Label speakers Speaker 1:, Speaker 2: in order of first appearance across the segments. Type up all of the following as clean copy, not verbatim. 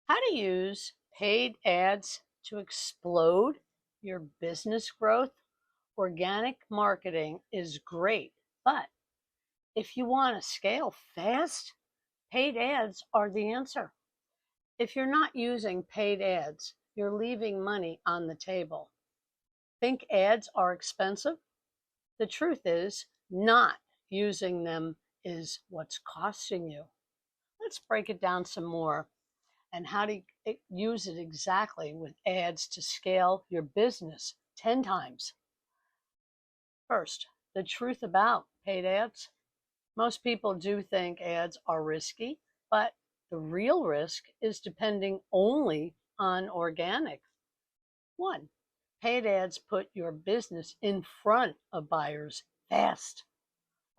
Speaker 1: How to use paid ads to explode your business growth. Organic marketing is great, but if you want to scale fast, paid ads are the answer. If you're not using paid ads, you're leaving money on the table. Think ads are expensive? The truth is, not using them is what's costing you. Let's break it down some more and how to use it exactly with ads to scale your business 10 times. First, the truth about paid ads. Most people do think ads are risky, but the real risk is depending only on organic. One, paid ads put your business in front of buyers fast.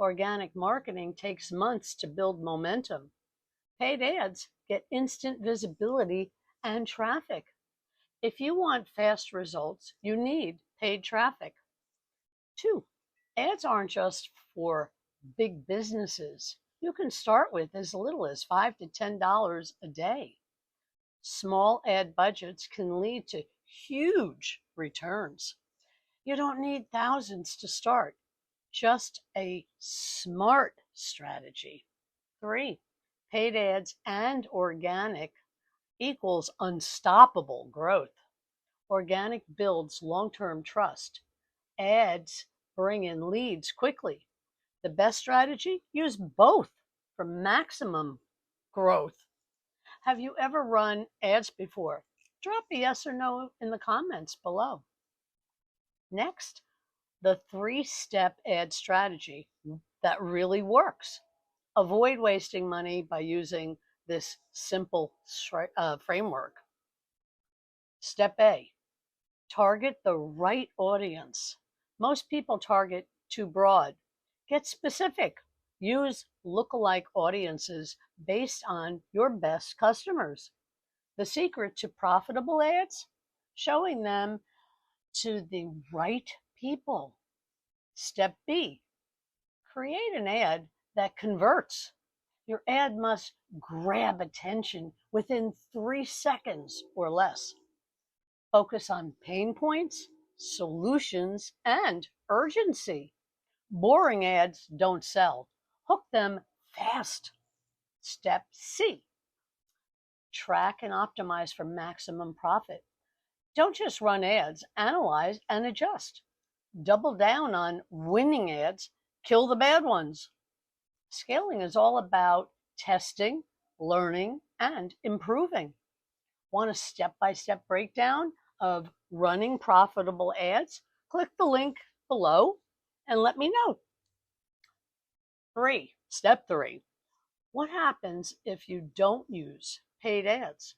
Speaker 1: Organic marketing takes months to build momentum. Paid ads get instant visibility and traffic. If you want fast results, you need paid traffic. Two, ads aren't just for big businesses. You can start with as little as $5 to $10 a day. Small ad budgets can lead to huge returns. You don't need thousands to start, just a smart strategy. Three, paid ads and organic equals unstoppable growth. Organic builds long-term trust. Ads bring in leads quickly. The best strategy? Use both for maximum growth. Have you ever run ads before? Drop a yes or no in the comments below. Next, the 3-step ad strategy that really works. Avoid wasting money by using this simple framework. Step A, target the right audience. Most people target too broad. Get specific. Use lookalike audiences based on your best customers. The secret to profitable ads? Showing them to the right people. Step B, create an ad that converts. Your ad must grab attention within 3 seconds or less. Focus on pain points, solutions, and urgency. Boring ads don't sell. Hook them fast. Step C, track and optimize for maximum profit. Don't just run ads, analyze and adjust. Double down on winning ads, kill the bad ones. Scaling is all about testing, learning, and improving. Want a step-by-step breakdown of running profitable ads? Click the link below and let me know. Step 3, what happens if you don't use paid ads?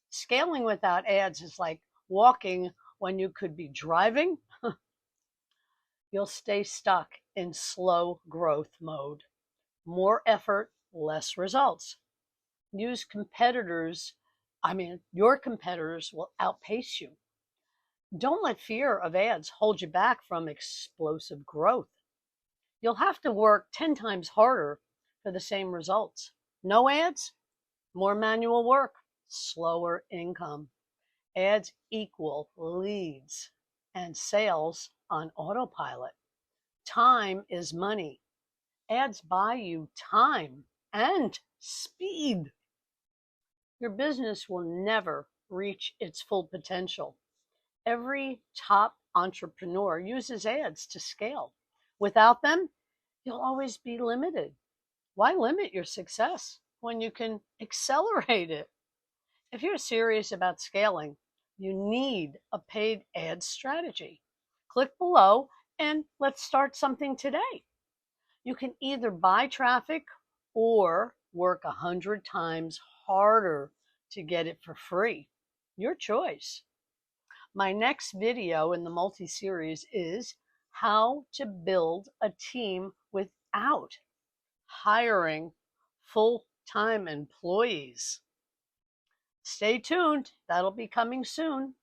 Speaker 1: Scaling without ads is like walking when you could be driving. You'll stay stuck in slow growth mode. More effort, less results. Your competitors will outpace you. Don't let fear of ads hold you back from explosive growth. You'll have to work 10 times harder for the same results. No ads, more manual work, slower income. Ads equal leads and sales on autopilot. Time is money. Ads buy you time and speed. Your business will never reach its full potential. Every top entrepreneur uses ads to scale. Without them, you'll always be limited. Why limit your success when you can accelerate it? If you're serious about scaling, you need a paid ad strategy. Click below and let's start something today. You can either buy traffic or work 100 times harder to get it for free. Your choice. My next video in the multi-series is how to build a team without hiring full-time employees. Stay tuned. That'll be coming soon.